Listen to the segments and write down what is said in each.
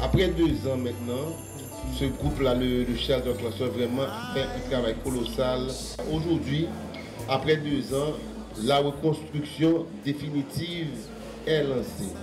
Après 2 ans maintenant, ce groupe-là, le E-Shelter Cluster, vraiment a fait un travail colossal. Aujourd'hui, après 2 ans, la reconstruction définitive est lancée.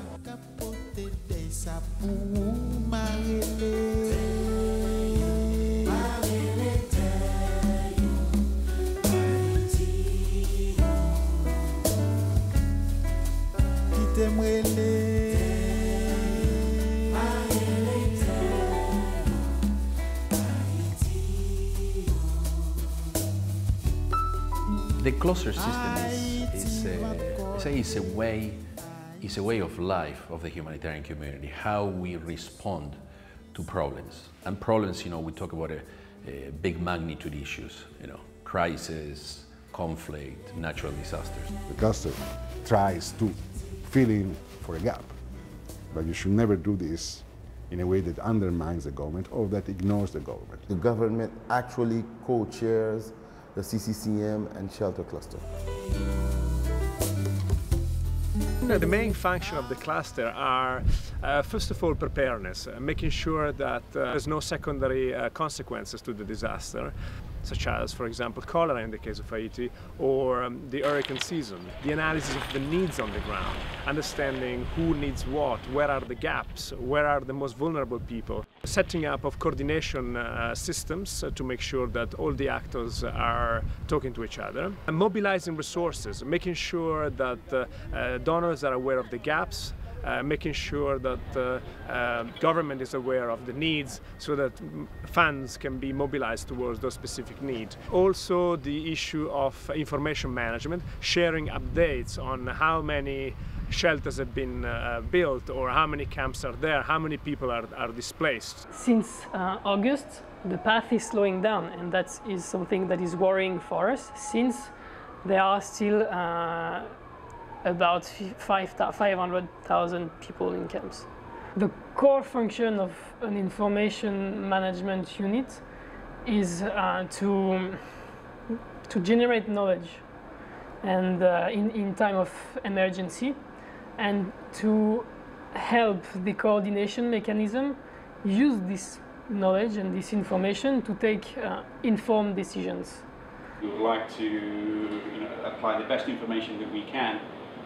The cluster system is a way of life of the humanitarian community, how we respond to problems. And problems, we talk about a big magnitude issues, crisis, conflict, natural disasters. The cluster tries to fill in for a gap, but you should never do this in a way that undermines the government or that ignores the government. The government actually co-chairs the CCCM and Shelter Cluster. The main function of the cluster are, first of all, preparedness, making sure that there's no secondary consequences to the disaster, such as, for example, cholera in the case of Haiti, or the hurricane season. The analysis of the needs on the ground, understanding who needs what, where are the gaps, where are the most vulnerable people. Setting up of coordination systems to make sure that all the actors are talking to each other. And mobilizing resources, making sure that donors are aware of the gaps, making sure that government is aware of the needs so that funds can be mobilized towards those specific needs. Also the issue of information management, sharing updates on how many shelters have been built or how many camps are there, how many people are displaced. Since August, the path is slowing down, and that is something that is worrying for us, since there are still about 500,000 people in camps. The core function of an information management unit is to generate knowledge and in time of emergency, and to help the coordination mechanism use this knowledge and this information to take informed decisions. We would like to apply the best information that we can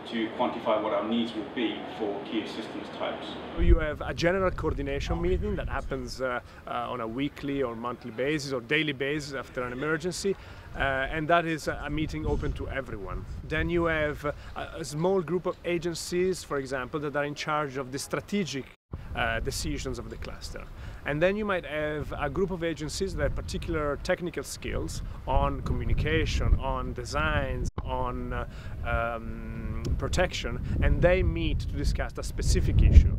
to quantify what our needs would be for key assistance types. You have a general coordination meeting that happens on a weekly or monthly basis or daily basis after an emergency, and that is a meeting open to everyone. Then you have a small group of agencies, for example, that are in charge of the strategic decisions of the cluster. And then you might have a group of agencies that have particular technical skills on communication, on designs, on protection, and they meet to discuss a specific issue.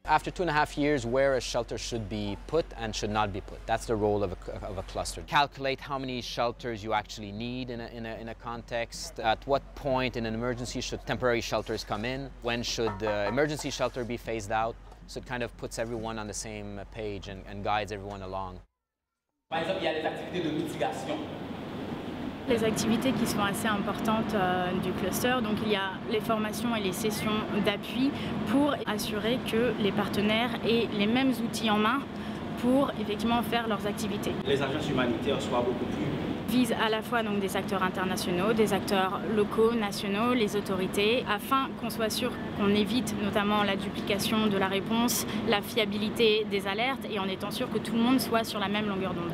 After 2.5 years, where a shelter should be put and should not be put. That's the role of a cluster. Calculate how many shelters you actually need in a context. At what point in an emergency should temporary shelters come in? When should the emergency shelter be phased out? So it kind of puts everyone on the same page and guides everyone along. Par exemple, il y a les activités de mitigation. Les activités qui sont assez importantes du cluster, donc il y a les formations et les sessions d'appui pour assurer que les partenaires aient les mêmes outils en main pour effectivement faire leurs activités. Les agences humanitaires soient beaucoup plus vise à la fois donc des acteurs internationaux, des acteurs locaux, nationaux, les autorités, afin qu'on soit sûr qu'on évite notamment la duplication de la réponse, la fiabilité des alertes et en étant sûr que tout le monde soit sur la même longueur d'onde.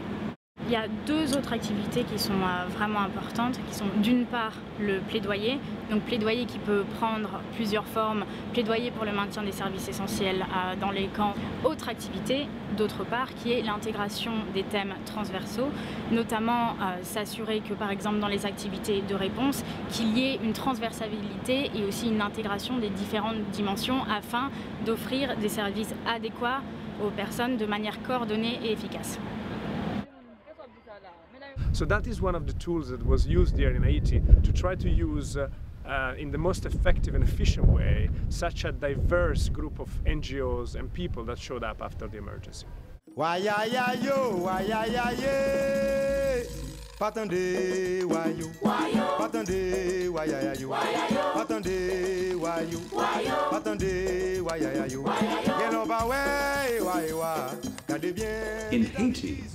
Il y a 2 autres activités qui sont vraiment importantes, qui sont d'une part le plaidoyer, donc plaidoyer qui peut prendre plusieurs formes, plaidoyer pour le maintien des services essentiels dans les camps. Autre activité, d'autre part, qui est l'intégration des thèmes transversaux, notamment s'assurer que par exemple dans les activités de réponse, qu'il y ait une transversalité et aussi une intégration des différentes dimensions afin d'offrir des services adéquats aux personnes de manière coordonnée et efficace. So that is one of the tools that was used here in Haiti to try to use in the most effective and efficient way such a diverse group of NGOs and people that showed up after the emergency. Why, yeah, yo, why, yeah, yeah. Patande wayo, patande wayayo, patande wayo, patande wayayo. In Haiti,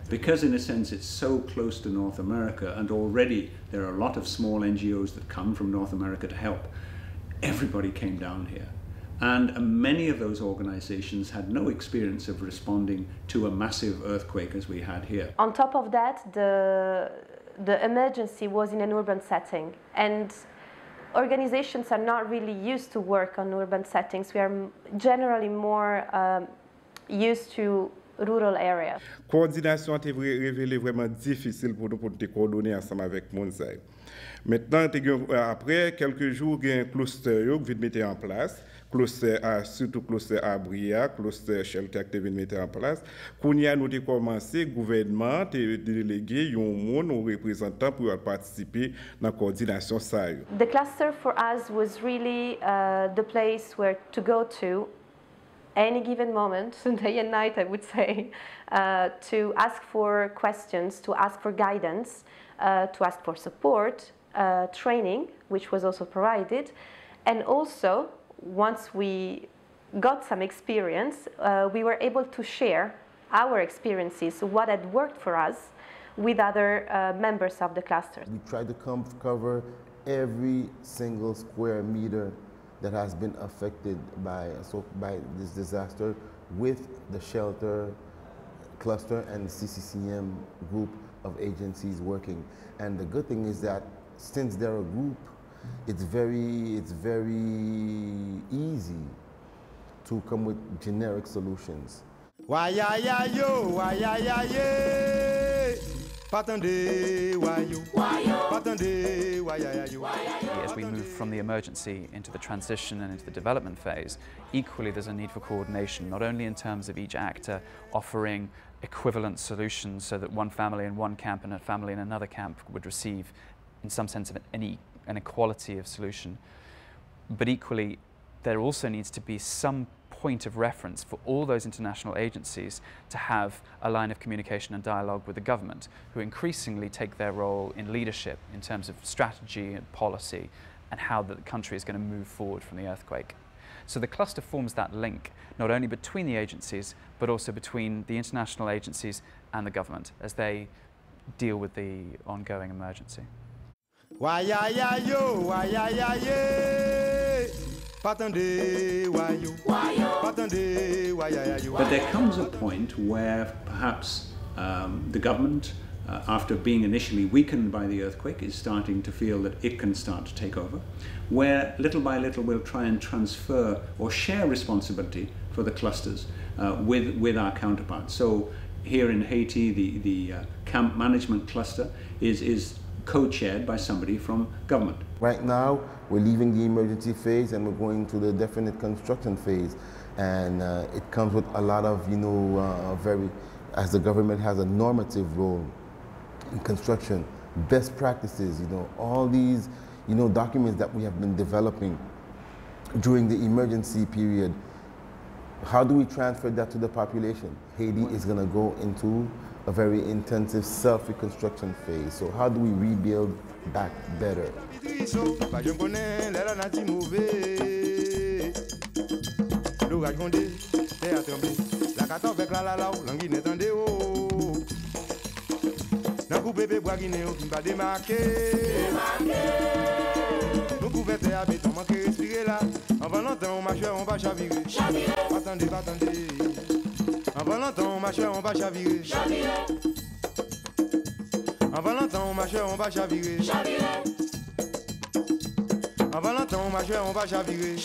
because in a sense it's so close to North America, and already there are a lot of small NGOs that come from North America to help, everybody came down here. And many of those organizations had no experience of responding to a massive earthquake as we had here. On top of that, the emergency was in an urban setting, and organizations are not really used to work on urban settings. We are generally more used to rural areas. Coordination a révélé vraiment difficile pour nous coordonner ensemble avec Monzai. Maintenant, après quelques jours, il y a un cluster qui vient mettre en place. Surtout cluster Abria, cluster E-Shelter qui vient mettre en place. Quand nous avons commencé, le gouvernement a délégué un représentant pour participer à la coordination. The cluster for us was really the place where to go to any given moment, day and night I would say, to ask for questions, to ask for guidance, to ask for support, training, which was also provided, and also once we got some experience, we were able to share our experiences, what had worked for us, with other members of the cluster. We tried to cover every single square meter that has been affected by this disaster with the shelter cluster and the CCCM group of agencies working. And the good thing is that since they're a group, it's very easy to come with generic solutions. As we move from the emergency into the transition and into the development phase, equally there's a need for coordination, not only in terms of each actor offering equivalent solutions so that one family in one camp and a family in another camp would receive, in some sense, of an equality of solution, but equally there also needs to be some point of reference for all those international agencies to have a line of communication and dialogue with the government, who increasingly take their role in leadership in terms of strategy and policy and how the country is going to move forward from the earthquake. So the cluster forms that link, not only between the agencies, but also between the international agencies and the government as they deal with the ongoing emergency. But there comes a point where perhaps the government, after being initially weakened by the earthquake, is starting to feel that it can start to take over, where little by little we'll try and transfer or share responsibility for the clusters with our counterparts. So here in Haiti, the camp management cluster is co-chaired by somebody from government. Right now, we're leaving the emergency phase and we're going to the definite construction phase. And it comes with a lot of, as the government has a normative role in construction, best practices, all these, documents that we have been developing during the emergency period. How do we transfer that to the population? Haiti is going to go into a very intensive self-reconstruction phase. So how do we rebuild back better? Avant longtemps, ma chère, on va chavirer. Avant longtemps, ma chère, on va chavirer. Avant longtemps, ma chère, on va chavirer.